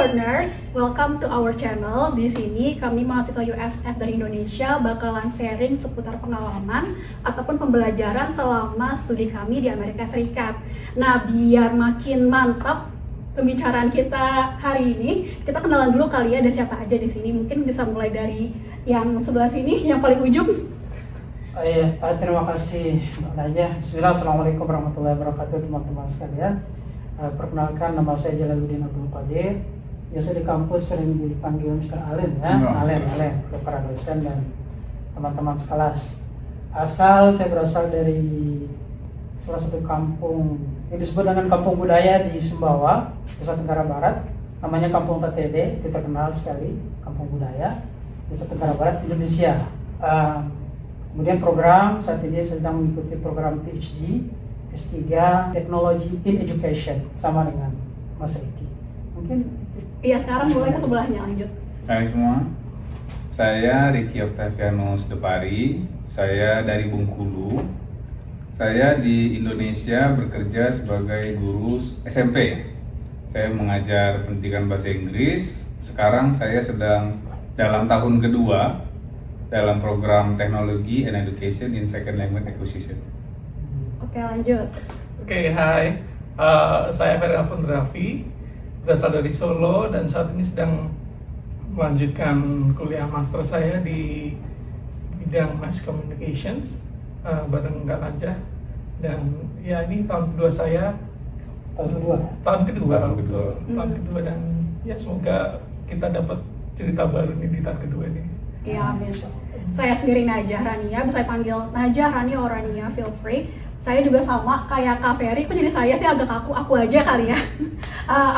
learners, welcome to our channel. Di sini kami mahasiswa USF dari Indonesia bakalan sharing seputar pengalaman ataupun pembelajaran selama studi kami di Amerika Serikat. Nah, biar makin mantap pembicaraan kita hari ini, kita kenalan dulu kali ya, ada siapa aja di sini. Mungkin bisa mulai dari yang sebelah sini, yang paling ujung. Terima kasih Mbak Najah. Bismillah, Assalamualaikum warahmatullahi wabarakatuh teman-teman sekalian. Perkenalkan, nama saya Jalaluddin Abdul Qadir. Biasa di kampus sering dipanggil Mr. Allen ya, Allen oleh para dosen dan teman-teman sekelas. Saya berasal dari salah satu kampung yang disebut dengan Kampung Budaya di Sumbawa, Nusa Tenggara Barat. Namanya Kampung TTD, itu terkenal sekali, Kampung Budaya Nusa Tenggara Barat, Indonesia. Kemudian program saat ini sedang mengikuti program PhD S3 Technology in Education sama dengan Mas Riki. Mungkin Iya, sekarang mulai ke sebelahnya, lanjut. Hai semua, saya Riki Octavianus Depari. Saya dari Bengkulu. Saya di Indonesia bekerja sebagai guru SMP. Saya mengajar pendidikan bahasa Inggris. Sekarang saya sedang dalam tahun kedua dalam program Technology and Education in Second Language Acquisition. Oke, lanjut. Oke, hai. Saya Ferry Alfon Raffi, berasal dari Solo dan saat ini sedang melanjutkan kuliah master saya di bidang Mass Communications bareng Kak Najah. Dan ya ini tahun kedua saya. Tahun kedua. Dan ya semoga kita dapat cerita baru nih di tahun kedua ini. Iya, amin. Saya sendiri Najah Rania, bisa panggil Najah, Rania, or Rania, feel free. Saya juga sama kayak Kak Ferry, kok jadi saya sih agak aku aja kali ya.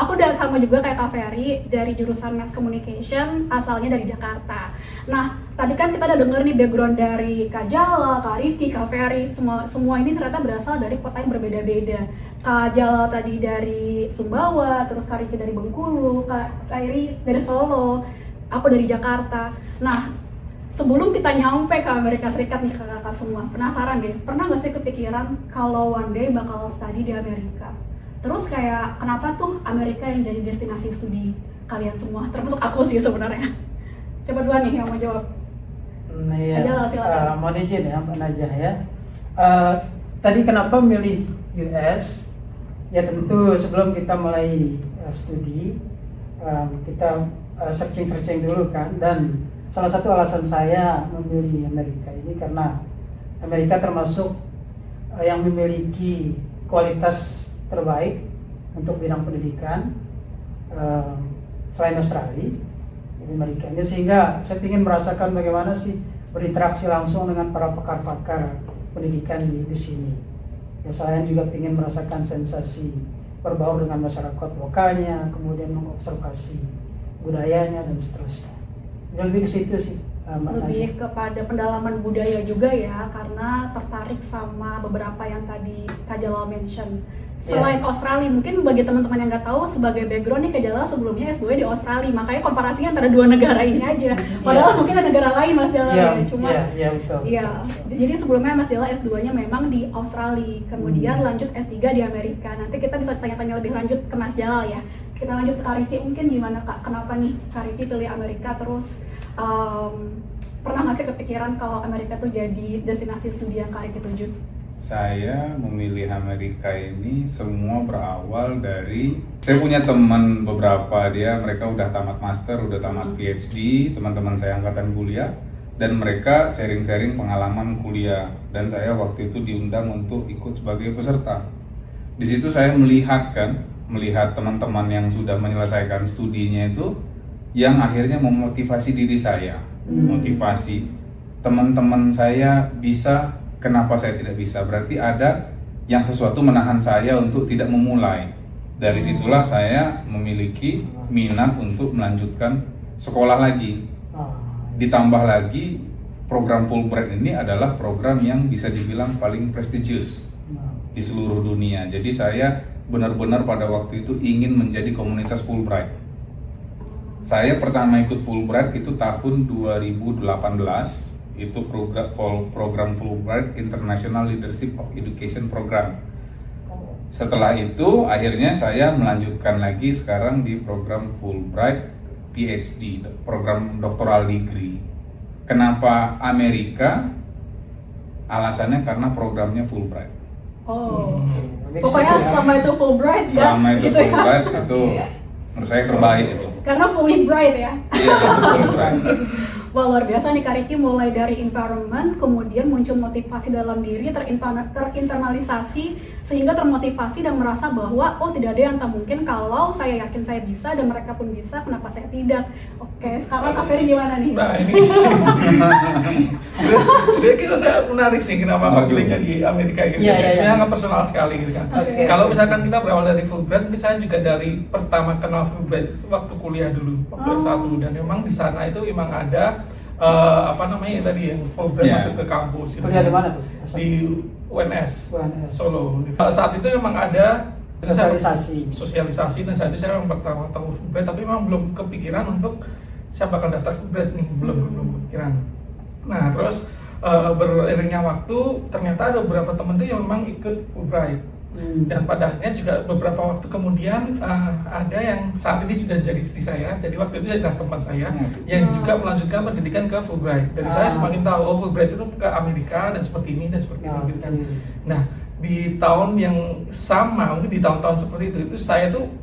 Aku udah sama juga kayak Kak Ferry, dari jurusan Mass Communication, asalnya dari Jakarta. Nah, tadi kan kita udah denger nih background dari Kak Jala, Kak Riki, Kak Ferry, semua ini ternyata berasal dari kota yang berbeda-beda. Kak Jala tadi dari Sumbawa, terus Kak Riki dari Bengkulu, Kak Ferry dari Solo, aku dari Jakarta. Nah, sebelum kita nyampe ke Amerika Serikat nih kakak-kakak semua, penasaran deh, pernah gak sih kepikiran kalau one day bakal study di Amerika? Terus kayak kenapa tuh Amerika yang jadi destinasi studi kalian semua, termasuk aku sih sebenarnya. Coba duluan nih yang mau jawab. Nah, iya. Silakan. Mohon izin ya Mbak Najah ya. Tadi kenapa milih US? Ya tentu sebelum kita mulai studi, kita searching dulu kan, dan salah satu alasan saya memilih Amerika ini karena Amerika termasuk yang memiliki kualitas terbaik untuk bidang pendidikan selain Australia, jadi Amerika ini, sehingga saya ingin merasakan bagaimana sih berinteraksi langsung dengan para pakar-pakar pendidikan di sini. Ya, saya juga ingin merasakan sensasi berbaur dengan masyarakat lokalnya, kemudian mengobservasi budayanya dan seterusnya. Lebih ke situ sih, lebih kepada pendalaman budaya juga ya, karena tertarik sama beberapa yang tadi Kak Jalal mention. Selain Australia, mungkin bagi teman-teman yang nggak tahu, sebagai background nih Kak Jalal sebelumnya S2 di Australia, makanya komparasinya antara dua negara ini aja. Padahal mungkin ada negara lain Mas Jalal ya, cuma betul. Iya, jadi sebelumnya Mas Jalal S2-nya memang di Australia, kemudian lanjut S3 di Amerika. Nanti kita bisa tanya-tanya lebih lanjut ke Mas Jalal ya. Kita lanjut ke Kak Riki, mungkin gimana Kak, kenapa nih Kak Riki pilih Amerika, terus pernah nggak sih kepikiran kalau Amerika tuh jadi destinasi studi yang Kak Riki tuju? Saya memilih Amerika ini semua berawal dari, saya punya teman beberapa, mereka udah tamat master, udah tamat PhD, teman-teman saya angkatan kuliah, dan mereka sharing-sharing pengalaman kuliah, dan saya waktu itu diundang untuk ikut sebagai peserta. Di situ saya melihat teman-teman yang sudah menyelesaikan studinya itu, yang akhirnya memotivasi diri saya, motivasi teman-teman saya bisa. Kenapa saya tidak bisa? Berarti ada yang sesuatu menahan saya untuk tidak memulai. Dari situlah saya memiliki minat untuk melanjutkan sekolah lagi. Ditambah lagi, program Fulbright ini adalah program yang bisa dibilang paling prestigious di seluruh dunia. Jadi saya benar-benar pada waktu itu ingin menjadi komunitas Fulbright. Saya pertama ikut Fulbright itu tahun 2018. Itu program Fulbright International Leadership of Education Program. Setelah itu akhirnya saya melanjutkan lagi sekarang di program Fulbright PhD, program doktoral degree. Kenapa Amerika? Alasannya karena programnya Fulbright. Oh. Mix Pokoknya itu ya. selama itu Fulbright, Selama itu gitu ya. Fulbright itu menurut saya terbaik itu. Karena fully bright ya. Iya, itu Fulbright. Wah, luar biasa nih Kak Ricky, mulai dari environment, kemudian muncul motivasi dalam diri, terinternalisasi, sehingga termotivasi dan merasa bahwa oh tidak ada yang tak mungkin kalau saya yakin saya bisa dan mereka pun bisa, kenapa saya tidak? Oke, sekarang Kak Ferry gimana nih? Nah ini sebenarnya kisah saya menarik sih kenapa pilihnya di Amerika gitu. Iya, iya, iya. Sebenarnya sangat personal sekali gitu kan. Oke. Kalau misalkan kita berawal dari Fulbright, misalnya juga dari pertama kenal Fulbright itu waktu kuliah dulu, waktu S1, dan memang di sana itu memang ada apa namanya tadi yang Fulbright Iya. masuk ke kampus gitu. Kuliah di mana tuh? Di UNS UNS. Solo. Saat itu memang ada Sosialisasi. dan saat itu saya memang pertama tahu Fulbright, tapi memang belum kepikiran untuk saya bakal daftar Fulbright nih, belum kepikiran. Nah terus beriringnya waktu ternyata ada beberapa temen tuh yang memang ikut Fulbright. Dan pada akhirnya juga beberapa waktu kemudian ada yang saat ini sudah jadi istri saya, jadi waktu itu adalah teman saya yang juga melanjutkan pendidikan ke Fulbright. Dari saya semakin tahu oh Fulbright itu ke Amerika dan seperti ini dan seperti ini gitu kan. Nah di tahun yang sama, mungkin di tahun-tahun seperti itu saya tuh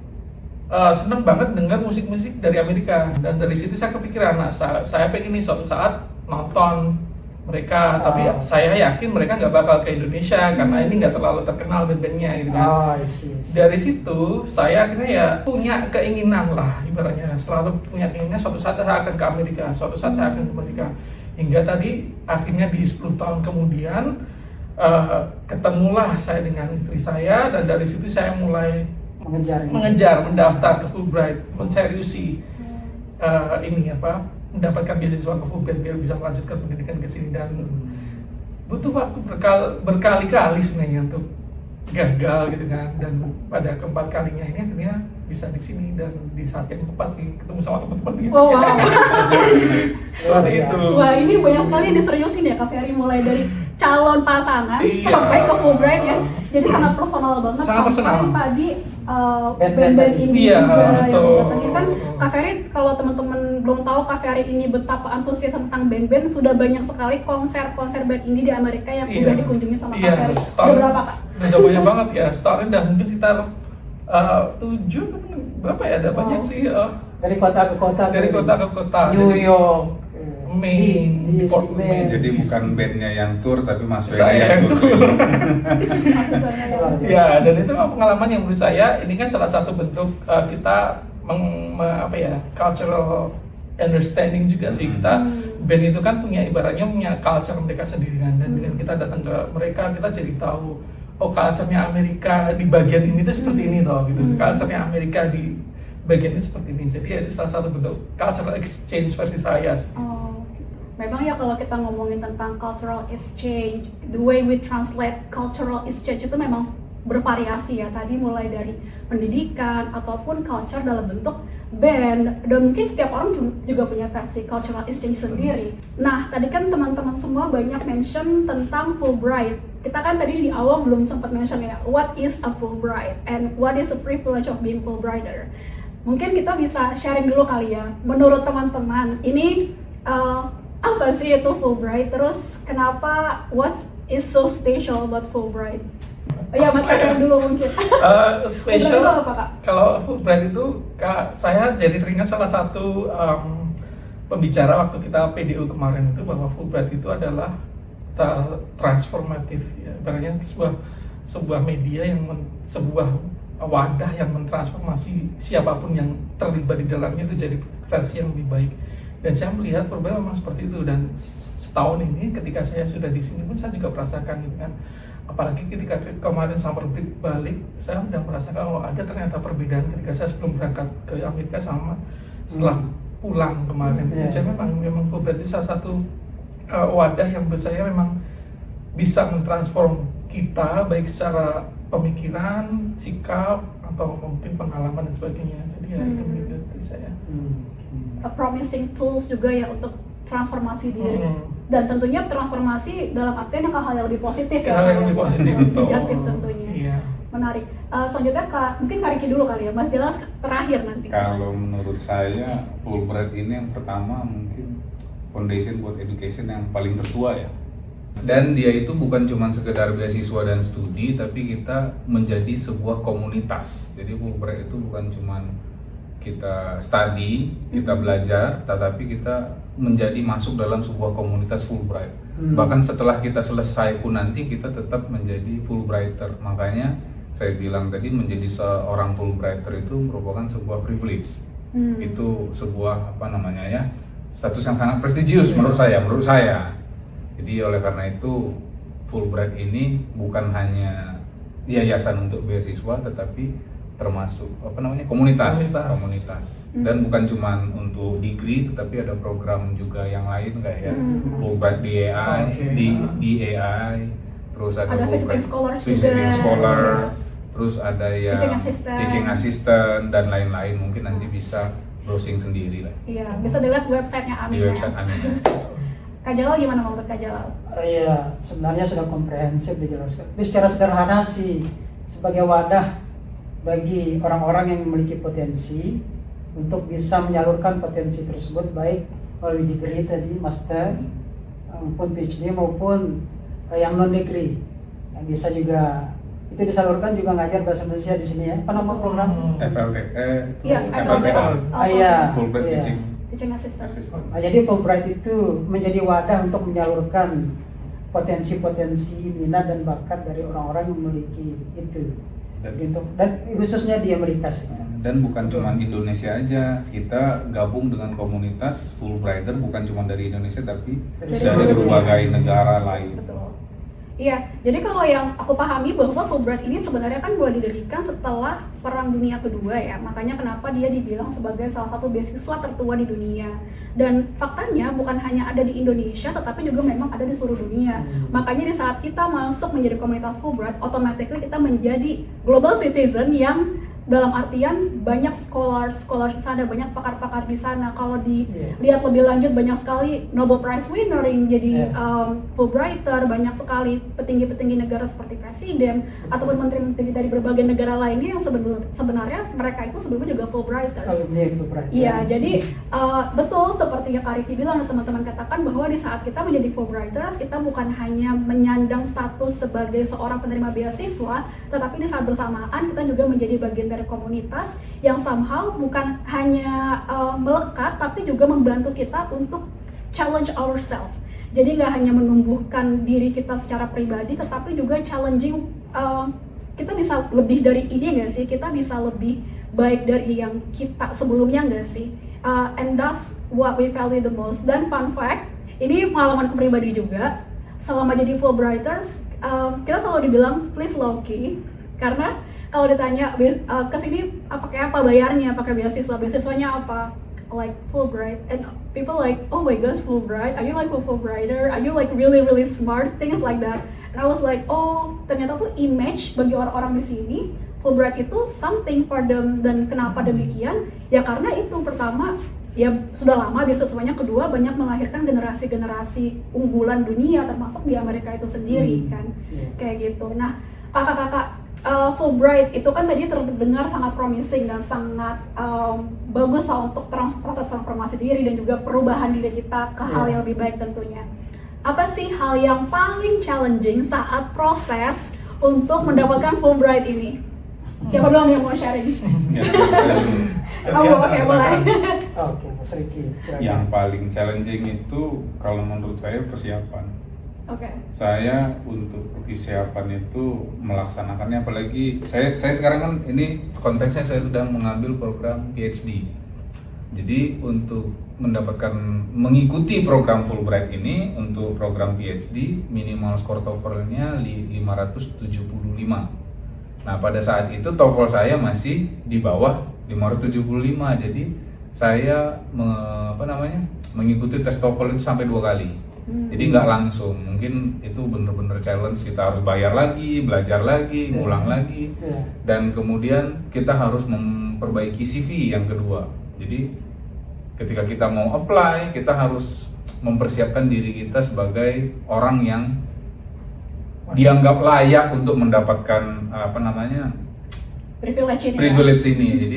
seneng banget dengar musik-musik dari Amerika, dan dari situ saya kepikiran, nah saya pengen nih suatu saat nonton mereka, tapi saya yakin mereka nggak bakal ke Indonesia karena ini nggak terlalu terkenal band-bandnya gitu kan. I see. Dari situ saya akhirnya ya punya keinginan lah, ibaratnya selalu punya keinginan suatu saat saya akan ke Amerika, suatu saat saya akan ke Amerika. Hingga tadi akhirnya di 10 tahun kemudian ketemulah saya dengan istri saya, dan dari situ saya mulai mengejar mendaftar ke Fulbright, menseriusi ini apa, mendapatkan beasiswa ke Fulbright biar bisa melanjutkan pendidikan ke sini, dan butuh waktu berkali-kali sebenarnya untuk gagal gitu kan, dan pada keempat kalinya ini akhirnya bisa di sini dan di saat yang tepat ketemu sama teman-teman gitu. Oh wow. Seperti itu. Wah, ini banyak sekali yang diseriusin ya Kak Ferry, mulai dari calon pasangan Iya. sampai ke Fulbright ya. Jadi sangat personal banget. Sangat personal. Sampai tadi Band-band band-band tadi. ini Iya, juga yang betul. tadi kan Kak Ferry, kalau teman-teman belum tahu Kak Ferry ini betapa antusias tentang band-band, sudah banyak sekali konser-konser band indie di Amerika yang Iya. udah dikunjungi sama Kak Iya, Ferry. setahun. Udah berapa Kak? Udah banyak banget ya, setahun udah mungkin sekitar 7 berapa ya, ada banyak sih Dari kota ke kota. dari kota ke kota. New Jadi, York. Maine, di Port Maine. Jadi bukan bandnya yang tour tapi Mas Ferry Saya yang yang tour. tour. Antusiasnya Luar ya. biasa. Ya, dan itu memang pengalaman yang menurut saya ini kan salah satu bentuk kita apa ya, cultural understanding juga sih. Kita band itu kan punya ibaratnya punya culture mereka sendiri kan, dan dengan kita datang ke mereka kita jadi tahu oh culture-nya Amerika di bagian ini tuh seperti ini toh gitu. Culture-nya Amerika di bagian ini seperti ini. Jadi itu salah satu bentuk cultural exchange versi saya sih. Oh, gitu. Memang ya kalau kita ngomongin tentang cultural exchange, the way we translate cultural exchange itu memang bervariasi ya. Tadi mulai dari pendidikan ataupun culture dalam bentuk band, dan mungkin setiap orang juga punya versi cultural exchange sendiri. Nah, tadi kan teman-teman semua banyak mention tentang Fulbright. Kita kan tadi di awal belum sempat mention ya, what is a Fulbright and what is a privilege of being Fulbrighter. Mungkin kita bisa sharing dulu kali ya, menurut teman-teman ini apa sih itu Fulbright, terus kenapa, what is so special about Fulbright? Ya Mas Kak dulu mungkin. Special Fulbright itu apa, Kak? kalau Fulbright itu saya jadi teringat salah satu pembicara waktu kita PDU kemarin itu, bahwa Fulbright itu adalah transformatif ya, ibaratnya sebuah media yang sebuah wadah yang mentransformasi siapapun yang terlibat di dalamnya itu jadi versi yang lebih baik. Dan saya melihat Fulbright memang seperti itu, dan setahun ini ketika saya sudah di sini pun saya juga merasakan gitu kan. Apalagi ketika kemarin summer break balik, saya sudah merasakan oh ada ternyata perbedaan ketika saya sebelum berangkat ke Amerika sama setelah pulang kemarin. Jadi memang Fulbright itu salah satu wadah yang menurut saya memang bisa mentransform kita baik secara pemikiran, sikap, atau mungkin pengalaman dan sebagainya. Jadi ya itu begitu dari saya. A promising tools juga ya untuk transformasi diri. Dan tentunya transformasi dalam artian hal-hal yang lebih positif ya. Hal yang lebih positif, betul. Negatif tentunya. Iya. menarik. Selanjutnya mungkin Kak Riki dulu kali ya, Mas Jelas terakhir nanti. Kalau menurut saya Fulbright ini yang pertama mungkin foundation buat education yang paling tertua ya. Dan dia itu bukan cuma sekedar beasiswa dan studi, tapi kita menjadi sebuah komunitas. Jadi Fulbright itu bukan cuma kita study, kita belajar, tetapi kita menjadi masuk dalam sebuah komunitas Fulbright. Bahkan setelah kita selesai pun nanti kita tetap menjadi Fulbrighter. Makanya saya bilang tadi menjadi seorang Fulbrighter itu merupakan sebuah privilege. Itu sebuah status yang sangat prestisius menurut saya. Jadi oleh karena itu Fulbright ini bukan hanya yayasan untuk beasiswa, tetapi termasuk komunitas. Dan bukan cuma untuk degree, tetapi ada program juga yang lain kayak Fulbright DAI, terus ada visiting visiting scholar, yes. terus ada yang teaching assistant dan lain-lain. Mungkin nanti bisa browsing sendiri lah. Iya, bisa dilihat websitenya Amin. Di website Amin. Kak Jalal gimana menurut Kak Jalal? Iya, sebenarnya sudah komprehensif dijelaskan. Tapi secara sederhana sih, sebagai wadah bagi orang-orang yang memiliki potensi untuk bisa menyalurkan potensi tersebut baik melalui degree tadi, master, maupun PhD maupun yang non degree. Yang bisa juga itu disalurkan juga ngajar bahasa Indonesia di sini ya. Apa nama program? FLPA. Iya. Fulbright Iya. Teaching assistant. Nah, jadi Fulbright itu menjadi wadah untuk menyalurkan potensi-potensi minat dan bakat dari orang-orang yang memiliki itu. Dan khususnya di Amerika sih. Dan bukan cuma Indonesia aja, kita gabung dengan komunitas Fulbrighter bukan cuma dari Indonesia tapi dari berbagai negara lain. Betul. Iya, jadi kalau yang aku pahami bahwa Fulbright ini sebenarnya kan boleh didirikan setelah Perang Dunia Kedua ya. Makanya kenapa dia dibilang sebagai salah satu beasiswa tertua di dunia. Dan faktanya bukan hanya ada di Indonesia, tetapi juga memang ada di seluruh dunia. Makanya di saat kita masuk menjadi komunitas Fulbright, automatically kita menjadi global citizen yang dalam artian banyak scholars di sana, banyak pakar-pakar di sana. Kalau dilihat lebih lanjut, banyak sekali Nobel Prize winner yang jadi Fulbrighter, banyak sekali petinggi-petinggi negara seperti presiden ataupun menteri-menteri dari berbagai negara lainnya yang sebenarnya mereka itu sebelumnya juga Fulbrighters. Iya, jadi betul seperti yang Kak Riki bilang dan teman-teman katakan bahwa di saat kita menjadi Fulbrighters, kita bukan hanya menyandang status sebagai seorang penerima beasiswa, tetapi di saat bersamaan kita juga menjadi bagian dari komunitas yang somehow bukan hanya melekat tapi juga membantu kita untuk challenge ourselves. Jadi nggak hanya menumbuhkan diri kita secara pribadi, tetapi juga challenging kita bisa lebih dari ini nggak sih? Kita bisa lebih baik dari yang kita sebelumnya nggak sih? And that's what we value the most. Dan fun fact, ini pengalaman pribadi juga. Selama jadi Fulbrighters, kita selalu dibilang please low key, karena kalau ditanya kesini pakai apa bayarnya, pakai beasiswanya apa, like Fulbright, and people like, oh my gosh, Fulbright, are you like a Fulbrighter, are you like really smart, things like that. And I was like, oh ternyata tuh image bagi orang-orang di sini Fulbright itu something for them. Dan kenapa demikian? Ya karena itu pertama, ya sudah lama beasiswanya, kedua banyak melahirkan generasi-generasi unggulan dunia termasuk di Amerika itu sendiri kan, kayak gitu. Nah kakak-kakak, Fulbright itu kan tadi terdengar sangat promising dan sangat bagus lah untuk proses transformasi diri dan juga perubahan diri kita ke hal yang lebih baik tentunya. Apa sih hal yang paling challenging saat proses untuk mendapatkan Fulbright ini? Siapa doang yang mau sharing? Oke, boleh. Oke, Mas Riki. Yang paling challenging itu kalau menurut saya persiapan. Saya untuk persiapan itu melaksanakannya, apalagi saya sekarang kan ini konteksnya saya sedang mengambil program PhD. Jadi untuk mengikuti program Fulbright ini untuk program PhD minimal skor TOEFL-nya 575. Nah pada saat itu TOEFL saya masih di bawah 575, jadi saya mengikuti tes TOEFL itu sampai 2 kali. Jadi nggak langsung, mungkin itu bener-bener challenge, kita harus bayar lagi, belajar lagi, ngulang lagi, dan kemudian kita harus memperbaiki CV yang kedua. Jadi ketika kita mau apply, kita harus mempersiapkan diri kita sebagai orang yang dianggap layak untuk mendapatkan Privilege ini. privilege ini. Jadi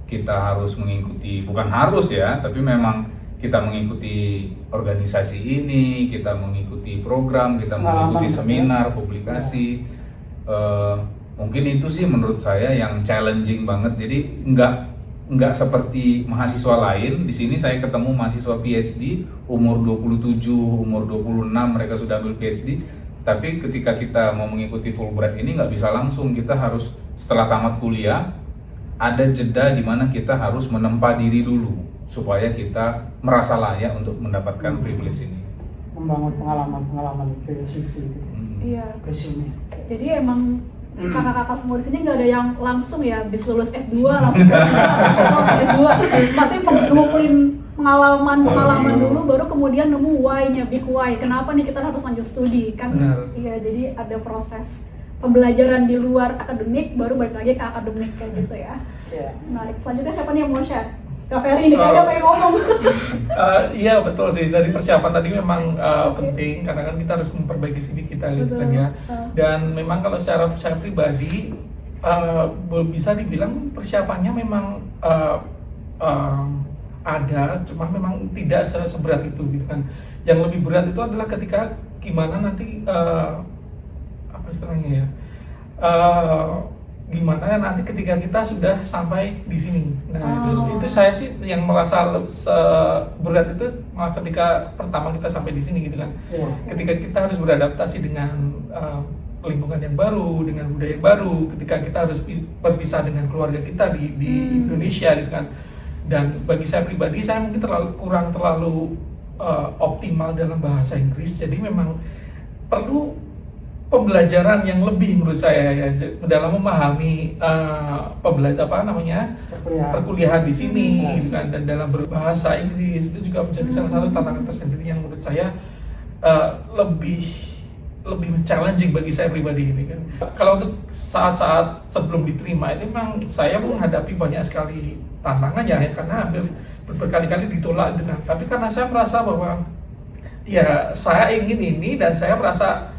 kita harus mengikuti, bukan harus ya, tapi memang kita mengikuti organisasi ini, kita mengikuti program, kita mengikuti seminar, publikasi. Mungkin itu sih menurut saya yang challenging banget. Jadi nggak seperti mahasiswa lain. Di sini saya ketemu mahasiswa PhD umur 27, umur 26 mereka sudah ambil PhD. Tapi ketika kita mau mengikuti Fulbright ini nggak bisa langsung, kita harus setelah tamat kuliah ada jeda di mana kita harus menempa diri dulu supaya kita merasa layak untuk mendapatkan privilege ini. Membangun pengalaman itu CV gitu. Iya. Resume. Jadi emang kakak-kakak semua di sini nggak ada yang langsung ya habis lulus S2 langsung S2. Pasti ngumpulin pengalaman dulu baru kemudian nemu why-nya, big why. Kenapa nih kita harus lanjut studi kan? Iya, jadi ada proses pembelajaran di luar akademik baru balik lagi ke akademik kayak gitu ya. Iya. Nah, selanjutnya siapa nih yang mau share? Kak Ferry ini kayaknya pengen ngomong. Iya betul sih, jadi persiapan tadi memang penting karena kan kita harus memperbaiki CV kita gitu kan ya. Dan memang kalau secara saya pribadi bisa dibilang persiapannya memang ada, cuma memang tidak seberat itu gitu kan. Yang lebih berat itu adalah ketika gimana nanti apa istilahnya ya, gimana nanti ketika kita sudah sampai di sini. Nah itu saya sih yang merasa berat itu malah ketika pertama kita sampai di sini gitu kan. Ketika kita harus beradaptasi dengan lingkungan yang baru, dengan budaya yang baru, ketika kita harus berpisah dengan keluarga kita di Indonesia gitu kan. Dan bagi saya pribadi, saya mungkin kurang terlalu optimal dalam bahasa Inggris, jadi memang perlu pembelajaran yang lebih menurut saya ya dalam memahami perkuliahan di sini gitu kan. Dan dalam berbahasa Inggris itu juga menjadi salah satu tantangan tersendiri yang menurut saya lebih challenging bagi saya pribadi ini kan. Kalau untuk saat-saat sebelum diterima itu memang saya menghadapi banyak sekali tantangan ya karena hampir berkali-kali ditolak dengan, tapi karena saya merasa bahwa ya saya ingin ini dan saya merasa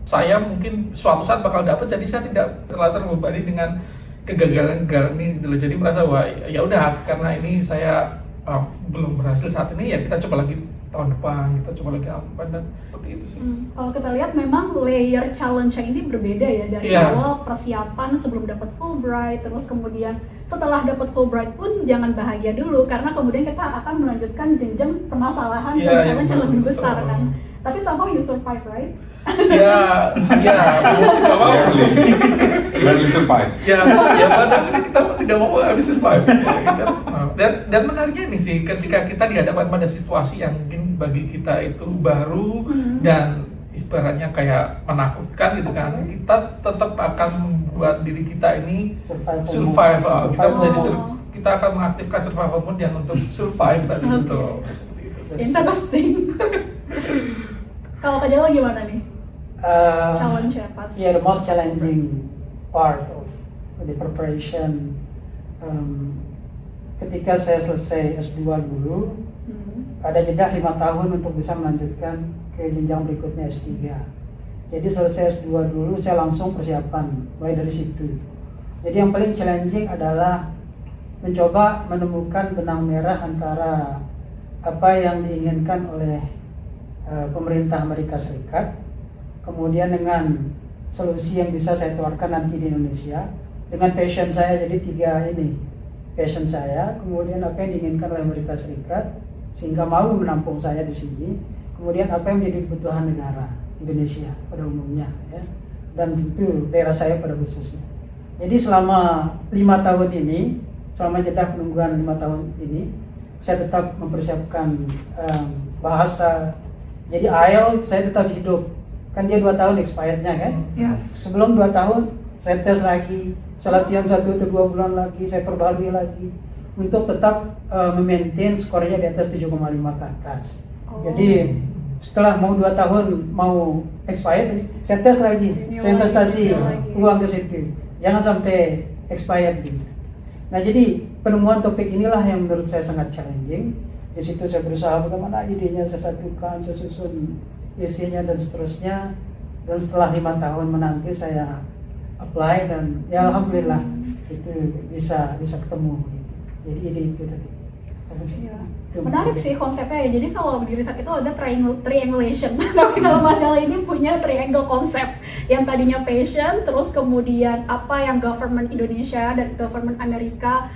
saya mungkin suatu saat bakal dapat, jadi saya tidak terlalu terbebani dengan kegagalan ini gitu loh. Jadi merasa wah ya udah karena ini saya belum berhasil saat ini ya kita coba lagi tahun depan, kita coba lagi tahun depan, dan seperti itu sih. Kalau kita lihat memang layer challenge ini berbeda ya dari awal persiapan sebelum dapat Fulbright, terus kemudian setelah dapat Fulbright pun jangan bahagia dulu karena kemudian kita akan melanjutkan jenjang permasalahan dan challenge yang lebih besar kan. Tapi somehow you survive, right? Ya, tidak mau. Barely survive. Ya, padahal kita tidak mau habis survive. Dan menariknya nih sih, ketika kita dihadapkan pada situasi yang mungkin bagi kita itu baru dan ibaratnya kayak menakutkan gitu kan, kita tetap akan membuat diri kita ini survive. Kita akan mengaktifkan survival mode yang untuk survive tadi gitu. Interesting. Kalau Kak Jala gimana nih? Challenge-nya pas? Yeah, the most challenging part of the preparation. Ketika saya selesai S2 dulu, ada jeda 5 tahun untuk bisa melanjutkan ke jenjang berikutnya S3. Jadi selesai S2 dulu, saya langsung persiapan mulai dari situ. Jadi yang paling challenging adalah mencoba menemukan benang merah antara apa yang diinginkan oleh pemerintah Amerika Serikat, kemudian dengan solusi yang bisa saya tawarkan nanti di Indonesia, dengan passion saya. Jadi 3 ini passion saya, kemudian apa yang diinginkan oleh Amerika Serikat sehingga mau menampung saya di sini, kemudian apa yang menjadi kebutuhan negara Indonesia pada umumnya ya, dan tentu daerah saya pada khususnya. Jadi selama 5 tahun ini, selama jeda penungguan 5 tahun ini, saya tetap mempersiapkan bahasa. Jadi IELTS saya tetap hidup, kan dia 2 tahun expirednya kan. Sebelum 2 tahun saya tes lagi, saya latihan 1 atau 2 bulan lagi, saya perbarui lagi untuk tetap memaintain skornya di atas 7,5 ke atas. Jadi setelah mau 2 tahun mau expired, saya tes lagi, saya investasi uang ke situ, jangan sampai expired gitu. Nah jadi penemuan topik inilah yang menurut saya sangat challenging. Di situ saya berusaha bagaimana idenya saya satukan, saya susun isinya dan seterusnya. Dan setelah 5 tahun menanti saya apply dan ya alhamdulillah itu bisa ketemu gitu. Jadi ide itu tadi. Iya. Itu Menarik sih konsepnya ya. Jadi kalau di riset itu ada triangulation. Tapi kalau masalah ini punya triangle konsep. Yang tadinya passion, terus kemudian apa yang government Indonesia dan government Amerika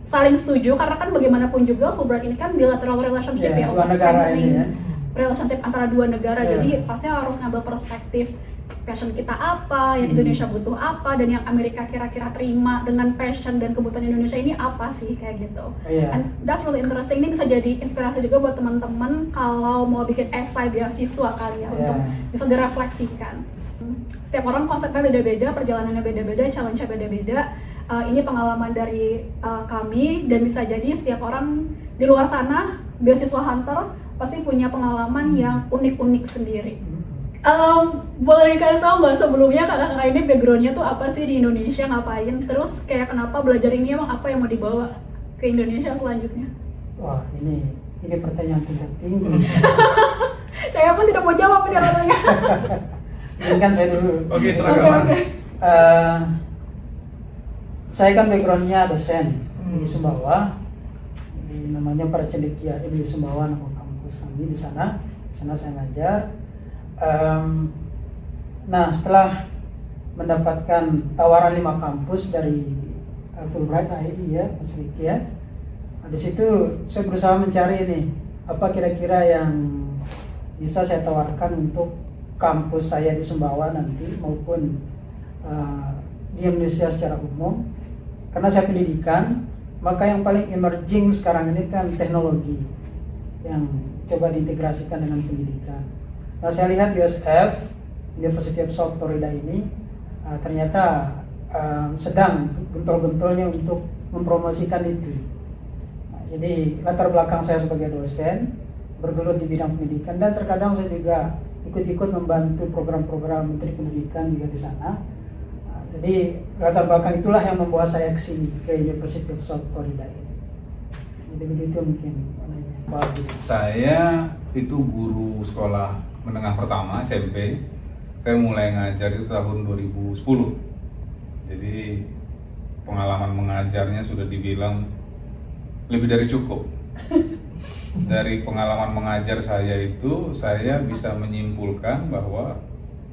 saling setuju. Karena kan bagaimanapun juga Fulbright ini kan bilateral relationship Ya, ya. dua negara ini ya. Relationship antara dua negara. Iya. Jadi pasti harus ngambil perspektif passion kita apa, yang Indonesia butuh apa, dan yang Amerika kira-kira terima dengan passion dan kebutuhan Indonesia ini apa sih, kayak gitu. Iya. And that's really interesting. Ini bisa jadi inspirasi juga buat teman-teman kalau mau bikin esai beasiswa kali ya, untuk bisa direfleksikan. Setiap orang konsepnya beda-beda, perjalanannya beda-beda, challenge-nya beda-beda. Ini pengalaman dari kami, dan bisa jadi setiap orang di luar sana, beasiswa hunter, pasti punya pengalaman yang unik-unik sendiri. Boleh dikasih tahu nggak sebelumnya kakak-kakak ini backgroundnya tuh apa sih di Indonesia, ngapain, terus kayak kenapa belajar ini, emang apa yang mau dibawa ke Indonesia selanjutnya? Wah, ini pertanyaan tingkat tinggi. Saya pun tidak mau jawab ini rasanya. Izinkan saya dulu. Oke, silakan. Oke. Saya kan backgroundnya dosen di Hmm. Sumbawa, di namanya Paracendekia di Sumbawa, nama kampus kami di sana. Di sana saya ngajar. Nah, setelah mendapatkan tawaran 5 kampus dari Fulbright AEI ya, Mas Riki ya. Nah, di situ saya berusaha mencari nih apa kira-kira yang bisa saya tawarkan untuk kampus saya di Sumbawa nanti maupun di Indonesia secara umum. Karena saya pendidikan, maka yang paling emerging sekarang ini kan teknologi yang coba diintegrasikan dengan pendidikan. Nah, saya lihat USF, University of South Florida ini ternyata sedang gentol-gentolnya untuk mempromosikan itu. Nah, jadi latar belakang saya sebagai dosen, bergelut di bidang pendidikan, dan terkadang saya juga ikut-ikut membantu program-program Menteri Pendidikan juga di sana. Nah, jadi latar belakang itulah yang membawa saya ke sini, ke University of South Florida ini. Jadi begitu mungkin. Saya itu guru sekolah menengah pertama SMP. Saya mulai ngajar itu tahun 2010. Jadi pengalaman mengajarnya sudah dibilang lebih dari cukup. Dari pengalaman mengajar saya itu, saya bisa menyimpulkan bahwa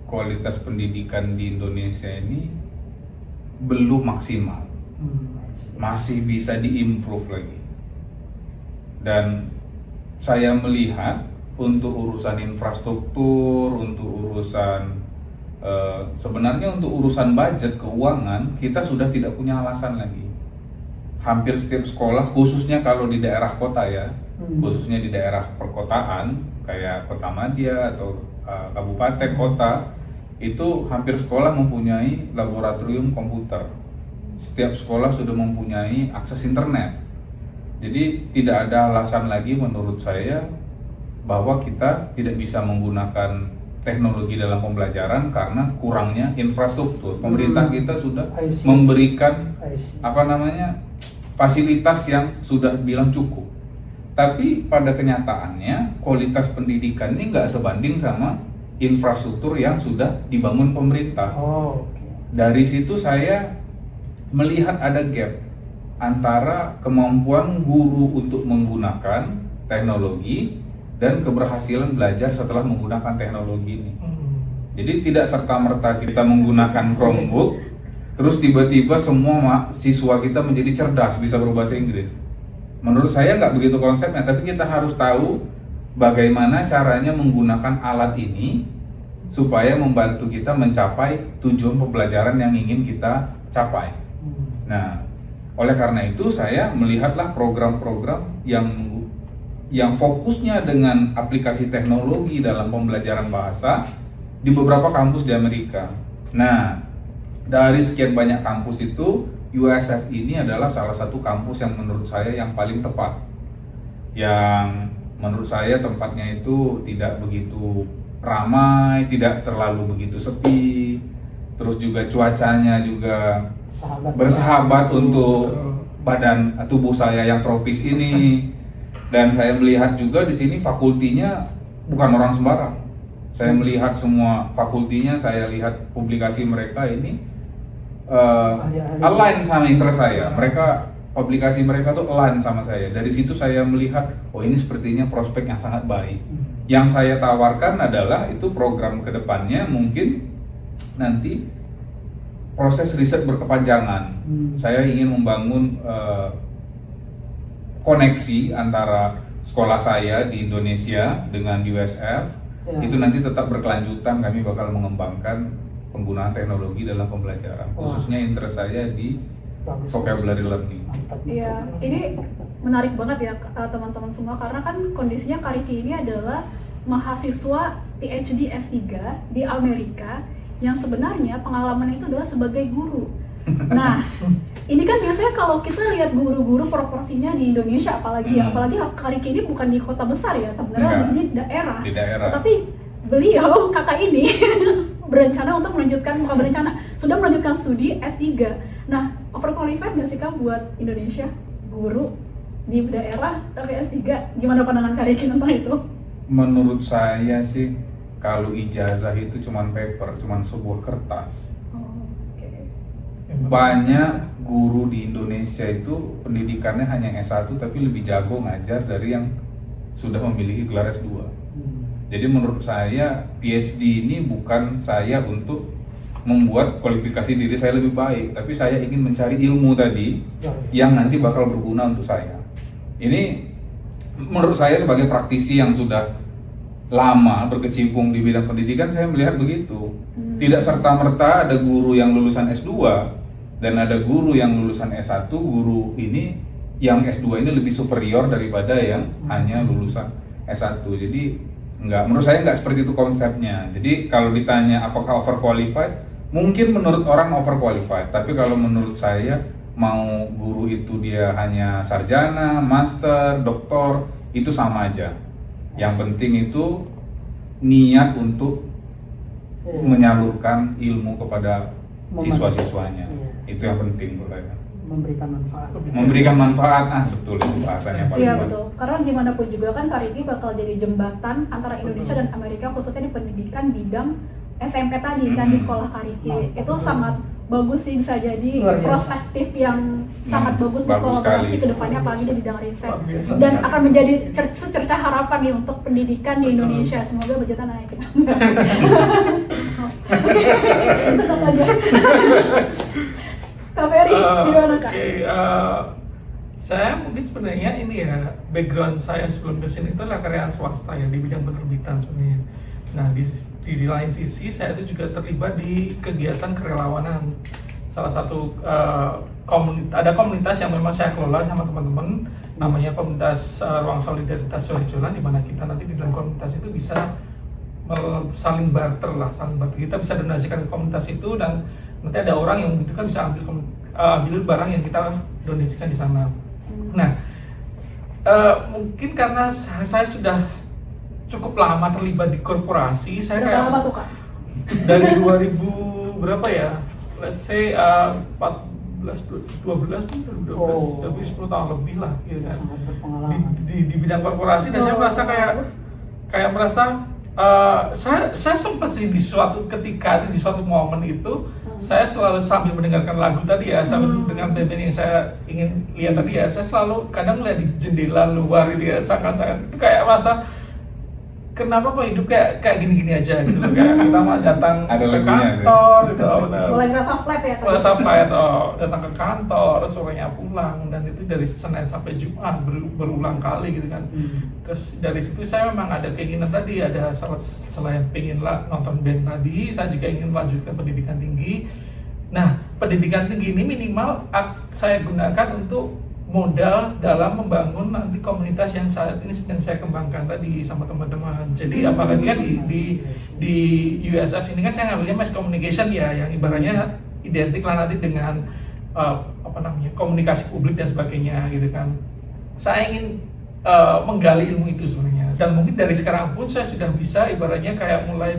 kualitas pendidikan di Indonesia ini belum maksimal. Masih bisa diimprove lagi. Dan saya melihat untuk urusan infrastruktur, untuk urusan sebenarnya untuk urusan budget keuangan, kita sudah tidak punya alasan lagi. Hampir setiap sekolah, khususnya kalau di daerah kota ya, khususnya di daerah perkotaan kayak Kotamadya atau kabupaten kota, itu hampir sekolah mempunyai laboratorium komputer. Setiap sekolah sudah mempunyai akses internet. Jadi tidak ada alasan lagi menurut saya bahwa kita tidak bisa menggunakan teknologi dalam pembelajaran karena kurangnya infrastruktur. Pemerintah kita sudah memberikan fasilitas yang sudah bilang cukup. Tapi pada kenyataannya kualitas pendidikan ini nggak sebanding sama infrastruktur yang sudah dibangun pemerintah. Dari situ saya melihat ada gap antara kemampuan guru untuk menggunakan teknologi dan keberhasilan belajar setelah menggunakan teknologi ini. Jadi tidak serta-merta kita menggunakan Chromebook, terus tiba-tiba semua siswa kita menjadi cerdas, bisa berbahasa Inggris. Menurut saya nggak begitu konsepnya, tapi kita harus tahu bagaimana caranya menggunakan alat ini supaya membantu kita mencapai tujuan pembelajaran yang ingin kita capai. Nah, oleh karena itu saya melihatlah program-program yang fokusnya dengan aplikasi teknologi dalam pembelajaran bahasa di beberapa kampus di Amerika. Nah, dari sekian banyak kampus itu, USF ini adalah salah satu kampus yang menurut saya yang paling tepat. Yang menurut saya tempatnya itu tidak begitu ramai, tidak terlalu begitu sepi. Terus juga cuacanya juga bersahabat untuk badan tubuh saya yang tropis ini. Dan saya melihat juga di sini fakultinya bukan orang sembarang. Saya melihat semua fakultinya, saya lihat publikasi mereka ini Ahli-ahli. align sama interest saya. Publikasi mereka tuh align sama saya. Dari situ saya melihat, oh ini sepertinya prospek yang sangat baik. Yang saya tawarkan adalah itu program kedepannya mungkin nanti proses riset berkepanjangan. Saya ingin membangun koneksi antara sekolah saya di Indonesia dengan USF. Ya. Itu nanti tetap berkelanjutan, kami bakal mengembangkan penggunaan teknologi dalam pembelajaran. Wah. Khususnya interest saya di Bagus, vocabulary bagus. learning. Mantap. Iya, ini menarik banget ya teman-teman semua, karena kan kondisinya Kariki ini adalah mahasiswa PhD S3 di Amerika yang sebenarnya pengalaman itu adalah sebagai guru. Nah, ini kan biasanya kalau kita lihat guru-guru proporsinya di Indonesia apalagi Kariki ini bukan di kota besar ya, sebenarnya Enggak. di daerah. Di daerah. Tetapi beliau kakak ini berencana untuk sudah melanjutkan studi S3. Nah, overqualified nggak sih Kak buat Indonesia guru di daerah tapi S3? Gimana pandangan Kariki tentang itu? Menurut saya sih, kalau ijazah itu cuman paper, cuman sebuah kertas. Oh, oke. Banyak guru di Indonesia itu pendidikannya hanya S1 tapi lebih jago ngajar dari yang sudah memiliki gelar S2. Jadi menurut saya PhD ini bukan saya untuk membuat kualifikasi diri saya lebih baik, tapi saya ingin mencari ilmu tadi yang nanti bakal berguna untuk saya. Ini menurut saya sebagai praktisi yang sudah lama berkecimpung di bidang pendidikan, saya melihat begitu. Tidak serta-merta ada guru yang lulusan S2 dan ada guru yang lulusan S1, guru ini yang S2 ini lebih superior daripada yang hanya lulusan S1. Jadi menurut saya nggak seperti itu konsepnya. Jadi kalau ditanya apakah overqualified, mungkin menurut orang overqualified, tapi kalau menurut saya mau guru itu dia hanya sarjana, master, doktor, itu sama aja. Yang penting itu niat untuk menyalurkan ilmu kepada siswa-siswanya. Itu yang penting menurut saya. Memberikan manfaat. Memberikan manfaat, betul itu bahasanya paling Iya pas. betul, karena gimana pun juga kan Kariki bakal jadi jembatan antara Indonesia dan Amerika, khususnya di pendidikan bidang SMP tadi kan di sekolah Kariki. Mantap. Itu sangat bagus sih, bisa jadi Luar biasa. perspektif yang sangat bagus untuk Bagus kolaborasi sekali. ke depannya apalagi di bidang riset. Luar biasa Dan sekali. akan menjadi secerca harapan nih untuk pendidikan di Indonesia. Semoga budgetnya naik. Oke, itu kata aja. Kak Ferry, gimana Kak? Oke, saya mungkin sebenarnya ini ya, background saya sebelum kesini itu adalah karyawan swasta ya di bidang penerbitan sebenarnya. Nah di lain sisi saya itu juga terlibat di kegiatan kerelawanan. Salah satu ada komunitas yang memang saya kelola sama teman-teman, namanya komunitas Ruang Solidaritas Sorejolan, di mana kita nanti di dalam komunitas itu bisa saling barter. Kita bisa donasikan ke komunitas itu dan nanti ada orang yang membutuhkan bisa ambil barang yang kita donasikan di sana. Nah, mungkin karena saya sudah cukup lama terlibat di korporasi, saya Berapa kayak lama tuh Kak? dari 2000 berapa ya? Let's say 12 10 tahun lebih lah, gitu kan. Sangat berpengalaman. Di bidang korporasi dan saya merasa kayak merasa saya sempat sih di suatu ketika di suatu momen itu saya selalu sambil mendengarkan lagu tadi ya, sambil dengan band yang saya ingin lihat tadi ya, saya selalu kadang melihat di jendela luar gitu ya, sangat-sangat itu kayak merasa kenapa kok hidup kayak gini-gini aja gitu loh, kayak kita mau datang Ada ke lagunya, kantor gitu, benar. Mulai ngerasa flat ya Kak? Merasa flat, datang ke kantor, sorenya pulang, dan itu dari Senin sampai Jumat berulang kali gitu kan. Terus dari situ saya memang ada keinginan tadi, ada selain pengen nonton band tadi, saya juga ingin melanjutkan pendidikan tinggi. Nah, pendidikan tinggi ini minimal saya gunakan untuk modal dalam membangun nanti komunitas yang saat ini sedang saya kembangkan tadi sama teman-teman. Jadi apalagi kan di USF ini kan saya ngambilnya mass communication ya, yang ibaratnya identik lah nanti dengan komunikasi publik dan sebagainya gitu kan. Saya ingin menggali ilmu itu sebenarnya, dan mungkin dari sekarang pun saya sudah bisa ibaratnya kayak mulai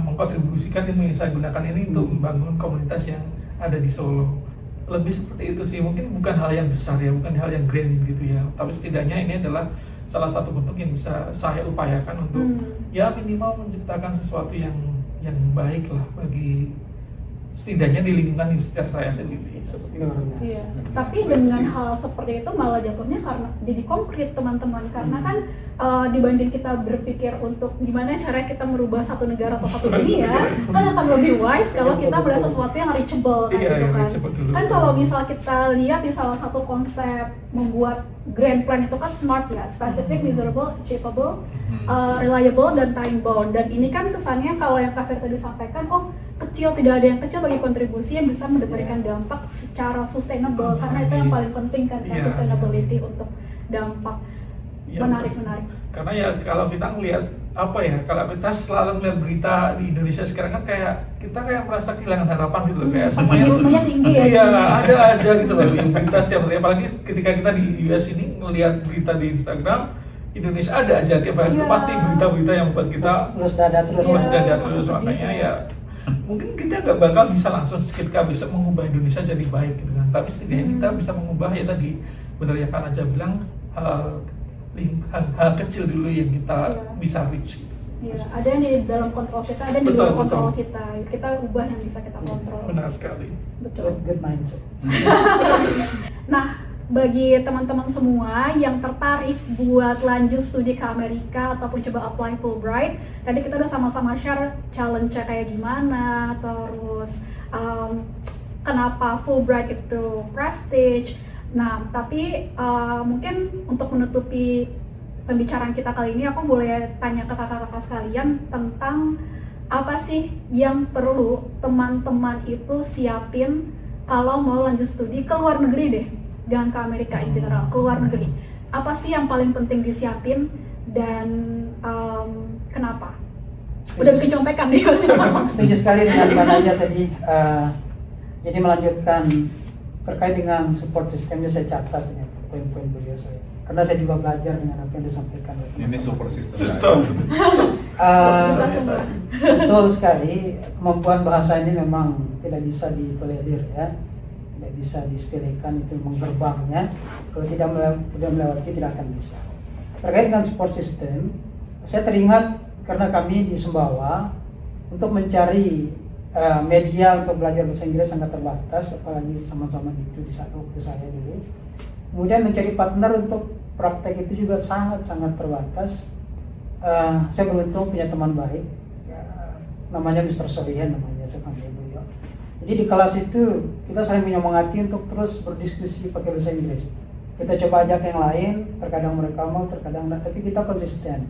mengkontribusikan ilmu yang saya gunakan ini untuk membangun komunitas yang ada di Solo. Lebih seperti itu sih, mungkin bukan hal yang besar ya, bukan hal yang grand gitu ya, tapi setidaknya ini adalah salah satu bentuk yang bisa saya upayakan untuk ya minimal menciptakan sesuatu yang baik lah bagi setidaknya di lingkungan sekitar saya sendiri seperti itu. Luar biasa. Iya, tapi dengan hal seperti itu malah jatuhnya karena jadi konkret teman-teman, karena kan dibanding kita berpikir untuk gimana cara kita merubah satu negara atau satu dunia, kan akan lebih wise kalau kita melihat sesuatu yang reachable kan Iya, gitu yang kan. reachable dulu. Kan kalau misal kita lihat di salah satu konsep membuat grand plan itu kan SMART ya, specific, measurable, achievable, reliable, dan time bound. Dan ini kan kesannya kalau yang Kak Fer tadi sampaikan, oh kecil, tidak ada yang kecil bagi kontribusi yang bisa memberikan dampak secara sustainable, karena itu yang paling penting kan, Iya. sustainability untuk dampak. Ya, Menarik. karena ya kalau kita ngelihat apa ya, kalau kita selalu ngeliat berita di Indonesia sekarang kan kayak kita kayak merasa kehilangan harapan gitu loh, kayak semuanya Pesimismenya tinggi ya. iya ada aja gitu loh yang berita setiap hari, apalagi ketika kita di US ini ngelihat berita di Instagram Indonesia ada aja tiap hari itu Iya. pasti berita-berita yang buat kita Terus dada terus. terus Iya. dada terus, makanya ya mungkin kita nggak bakal bisa langsung ketika bisa mengubah Indonesia jadi baik gitu kan, tapi setidaknya kita bisa mengubah ya tadi benar ya kan aja bilang hal kecil dulu yang kita Iya. bisa reach gitu. Iya, ada yang di dalam kontrol kita, ada yang di Betul, luar kontrol betul. kita. Kita ubah yang bisa kita kontrol. Benar sekali. Betul. Good mindset. Nah, bagi teman-teman semua yang tertarik buat lanjut studi ke Amerika ataupun coba apply Fulbright, tadi kita udah sama-sama share challenge-nya kayak gimana, terus kenapa Fulbright itu prestige. Nah, tapi mungkin untuk menutupi pembicaraan kita kali ini, aku boleh tanya ke kakak-kakak sekalian tentang apa sih yang perlu teman-teman itu siapin kalau mau lanjut studi ke luar negeri deh, jangan ke Amerika in general, ke luar negeri. Apa sih yang paling penting disiapin dan kenapa? Udah bikin contekan nih. Setuju sekali dengan Mbak Naja tadi. Jadi melanjutkan terkait dengan support sistemnya, saya catat ini poin-poin beliau saya. Karena saya juga belajar dengan apa yang disampaikan. Ini super system. Betul sekali, kemampuan bahasa ini memang tidak bisa ditolerir ya, tidak bisa disepelekan, itu memang gerbangnya. Kalau tidak melewati tidak akan bisa. Terkait dengan support system, saya teringat karena kami di Sumbawa untuk mencari media untuk belajar bahasa Inggris sangat terbatas, apalagi sama-sama itu di saat waktu saya dulu. Kemudian mencari partner untuk praktek itu juga sangat-sangat terbatas. Saya beruntung punya teman baik, namanya Mr. Solihan, namanya saya panggil beliau. Jadi di kelas itu kita saling menyemangati untuk terus berdiskusi pakai bahasa Inggris. Kita coba ajak yang lain, terkadang mereka mau, terkadang enggak, tapi kita konsisten.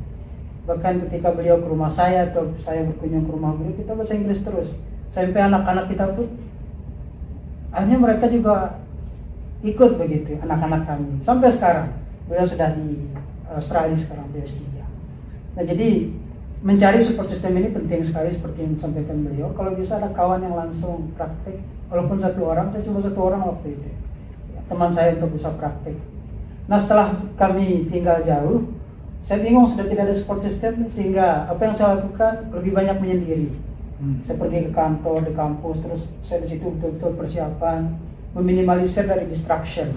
Bahkan ketika beliau ke rumah saya atau saya berkunjung ke rumah beliau, kita bahasa Inggris terus. Sampai anak-anak kita pun akhirnya mereka juga ikut begitu, anak-anak kami. Sampai sekarang beliau sudah di Australia sekarang, di S3. Nah, jadi mencari support system ini penting sekali seperti yang disampaikan beliau. Kalau bisa ada kawan yang langsung praktek, walaupun satu orang, saya cuma satu orang waktu itu, teman saya untuk bisa praktek. Nah, setelah kami tinggal jauh, saya bingung sudah tidak ada support system, sehingga apa yang saya lakukan lebih banyak menyendiri. Saya pergi ke kantor, di kampus, terus saya di situ betul-betul persiapan, meminimalisir dari distraction.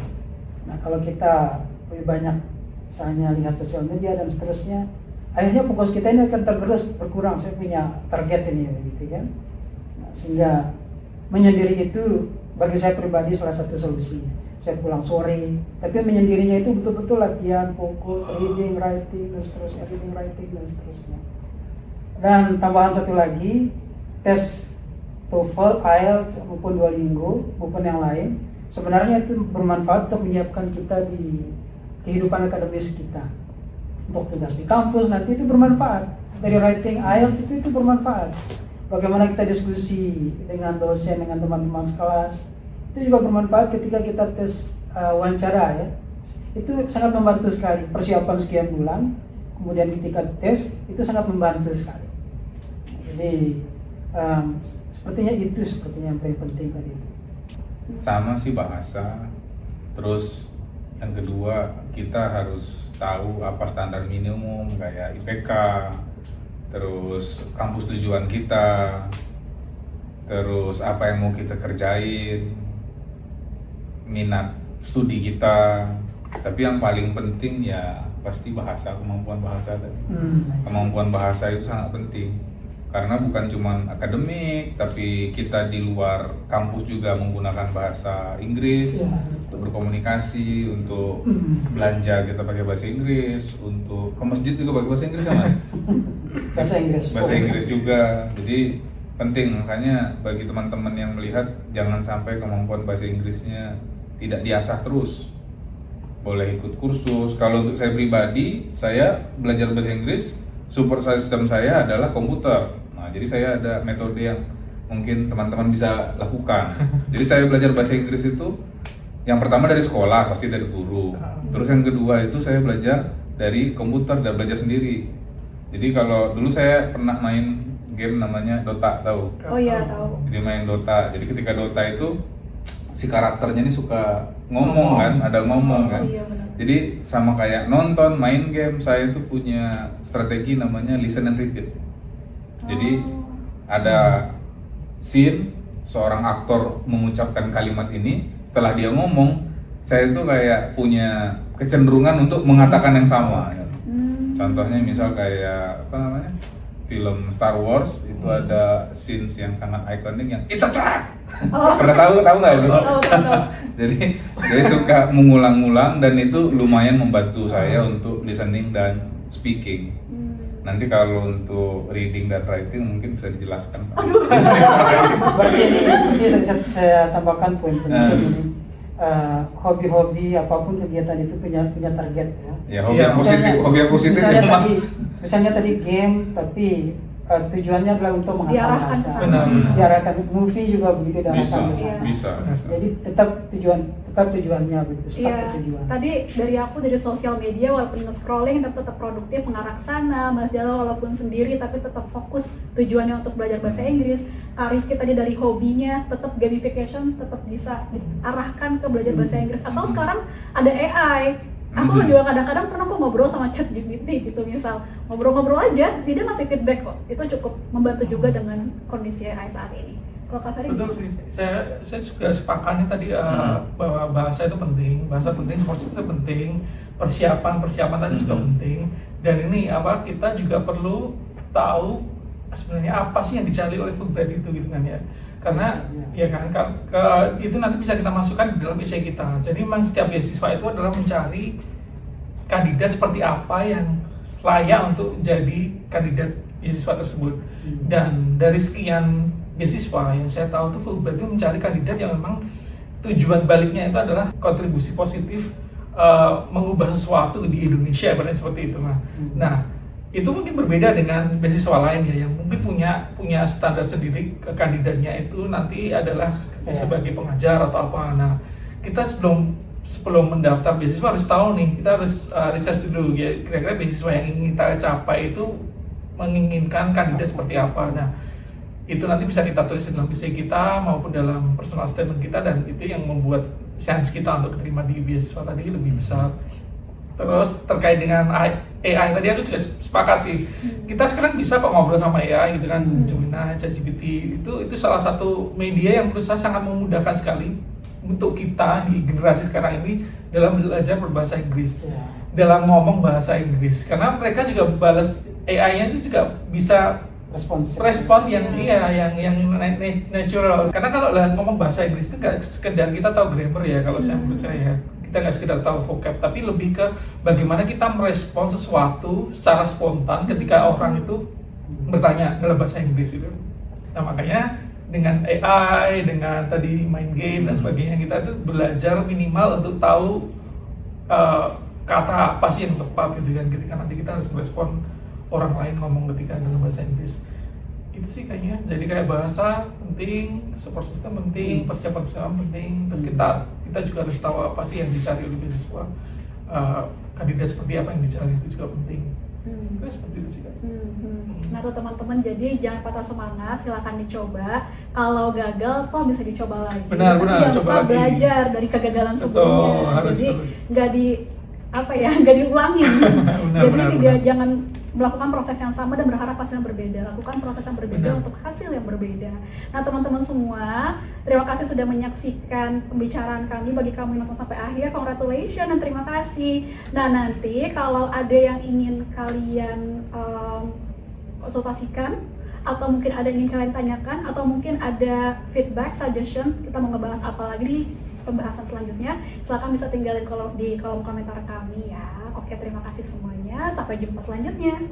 Nah, kalau kita lebih banyak misalnya lihat sosial media dan seterusnya, akhirnya fokus kita ini akan tergerus, berkurang. Saya punya target ini begitu kan. Nah, sehingga menyendiri itu bagi saya pribadi salah satu solusinya. Saya pulang sore, tapi menyendirinya itu betul-betul latihan, fokus, reading, writing, dan seterusnya, reading, writing, dan seterusnya. Dan tambahan satu lagi, tes TOEFL, IELTS, maupun Duolingo, maupun yang lain, sebenarnya itu bermanfaat untuk menyiapkan kita di kehidupan akademis kita. Untuk tugas di kampus nanti itu bermanfaat. Dari writing IELTS itu bermanfaat. Bagaimana kita diskusi dengan dosen, dengan teman-teman sekelas, itu juga bermanfaat ketika kita tes wawancara ya. Itu sangat membantu sekali. Persiapan sekian bulan, kemudian ketika tes itu sangat membantu sekali. Jadi sepertinya yang paling penting tadi itu. Sama sih bahasa. Terus yang kedua, kita harus tahu apa standar minimum kayak IPK, terus kampus tujuan kita, terus apa yang mau kita kerjain, minat studi kita. Tapi yang paling penting ya pasti bahasa, kemampuan bahasa tadi. Nice. Kemampuan bahasa itu sangat penting karena bukan cuma akademik, tapi kita di luar kampus juga menggunakan bahasa Inggris Ya. untuk berkomunikasi, untuk belanja kita pakai bahasa Inggris, untuk ke masjid juga pakai bahasa Inggris ya Mas? Bahasa Inggris. Bahasa Inggris juga, jadi penting. Makanya bagi teman-teman yang melihat, jangan sampai kemampuan bahasa Inggrisnya tidak diasah terus. Boleh ikut kursus. Kalau untuk saya pribadi, saya belajar bahasa Inggris, support system saya adalah komputer. Nah, jadi saya ada metode yang mungkin teman-teman bisa lakukan. Jadi saya belajar bahasa Inggris itu yang pertama dari sekolah, pasti dari guru. Terus yang kedua itu saya belajar dari komputer dan belajar sendiri. Jadi kalau dulu saya pernah main game namanya Dota, tahu? Oh iya, tahu. Jadi main Dota. Jadi ketika Dota itu si karakternya ini suka ngomong kan, ada ngomong kan. Oh iya, benar. Jadi sama kayak nonton, main game, saya itu punya strategi namanya listen and repeat. Jadi ada scene seorang aktor mengucapkan kalimat ini, setelah dia ngomong, saya itu kayak punya kecenderungan untuk mengatakan yang sama. Contohnya misal kayak apa namanya, film Star Wars itu ada scenes yang sangat ikonik yang it's a trap. Pernah tahu nggak itu? Tahu. Jadi suka mengulang-ulang dan itu lumayan membantu saya untuk listening dan speaking. Nanti kalau untuk reading dan writing mungkin bisa dijelaskan. Berarti saya tambahkan poin penting ini. Hobi-hobi apapun kegiatan itu punya target ya. Ya, hobi yang positif Misalnya itu, Mas. misalnya tadi game, tapi tujuannya adalah untuk mengasah Diarahkan bahasa. ke sana. Benar. Diarahkan, movie juga begitu Bisa, diarahkan ke sana. bisa. Jadi tetap tujuannya begitu, start Iya, ke tujuan. tadi dari aku dari sosial media walaupun nge-scrolling tetap produktif, mengarah ke sana. Mas Jalo walaupun sendiri tapi tetap fokus tujuannya untuk belajar bahasa Inggris. Karir kita dari hobinya tetap gamification, tetap bisa diarahkan ke belajar bahasa Inggris. Atau sekarang ada AI. Aku juga kadang-kadang pernah kok ngobrol sama ChatGPT gitu, misal ngobrol-ngobrol aja, dia ngasih feedback kok. Itu cukup membantu juga dengan kondisi AI saat ini. Kalau Kak Ferry Betul sih, saya juga sepakatnya tadi bahwa bahasa itu penting, support system penting, persiapan tadi juga penting. Dan ini apa, kita juga perlu tahu sebenarnya apa sih yang dicari oleh Fulbright itu gitu kan ya. Karena ya kan itu nanti bisa kita masukkan di dalam essay kita. Jadi memang setiap beasiswa itu adalah mencari kandidat seperti apa yang layak untuk jadi kandidat beasiswa tersebut. Dan dari sekian beasiswa yang saya tahu tuh Fulbright itu mencari kandidat yang memang tujuan baliknya itu adalah kontribusi positif mengubah sesuatu di Indonesia, ibaratnya seperti itu. Nah, itu mungkin berbeda dengan beasiswa lain ya yang mungkin punya standar sendiri, ke kandidatnya itu nanti adalah sebagai pengajar atau apa. Nah, kita sebelum mendaftar beasiswa harus tahu nih, kita harus research dulu ya, kira-kira beasiswa yang ingin kita capai itu menginginkan kandidat seperti apa. Nah, itu nanti bisa kita tulis dalam essay kita maupun dalam personal statement kita, dan itu yang membuat chance kita untuk diterima di beasiswa tadi lebih besar. Terus terkait dengan AI tadi aku juga sepakat sih. Kita sekarang bisa kok ngobrol sama AI gitu kan, Gemini, ChatGPT itu salah satu media yang menurut saya sangat memudahkan sekali untuk kita di generasi sekarang ini dalam belajar berbahasa Inggris, dalam ngomong bahasa Inggris. Karena mereka juga balas AI-nya itu juga bisa respon yang yang natural. Karena kalau ngomong bahasa Inggris itu nggak sekedar kita tahu grammar ya, kalau saya menurut saya. Kita nggak sekedar tahu vocab, tapi lebih ke bagaimana kita merespon sesuatu secara spontan ketika orang itu bertanya dalam bahasa Inggris itu. Nah, makanya dengan AI, dengan tadi main game dan sebagainya, kita itu belajar minimal untuk tahu kata apa sih yang tepat gitu kan, ketika nanti kita harus merespon orang lain ngomong ketika dalam bahasa Inggris. Itu sih kayaknya, jadi kayak bahasa penting, support system penting, persiapan penting, terus kita juga harus tahu apa sih yang dicari oleh beasiswa, kandidat seperti apa yang dicari itu juga penting. Nah, seperti itu sih kan. Nah tuh teman-teman, jadi jangan patah semangat, silakan dicoba. Kalau gagal toh bisa dicoba lagi. Benar, Jangan coba lupa lagi. belajar dari kegagalan Betul, sebelumnya. harus. Jadi nggak diulangin. Jadi benar. jangan melakukan proses yang sama dan berharap hasil yang berbeda. Lakukan proses yang berbeda Benar. untuk hasil yang berbeda. Nah teman-teman semua, terima kasih sudah menyaksikan pembicaraan kami. Bagi kamu yang nonton sampai akhir, congratulations dan terima kasih. Nah nanti kalau ada yang ingin kalian konsultasikan, atau mungkin ada yang ingin kalian tanyakan, atau mungkin ada feedback, suggestion, kita mau ngebahas apa lagi di pembahasan selanjutnya, silakan bisa tinggalin di kolom komentar kami ya. Oke, terima kasih semuanya. Sampai jumpa selanjutnya.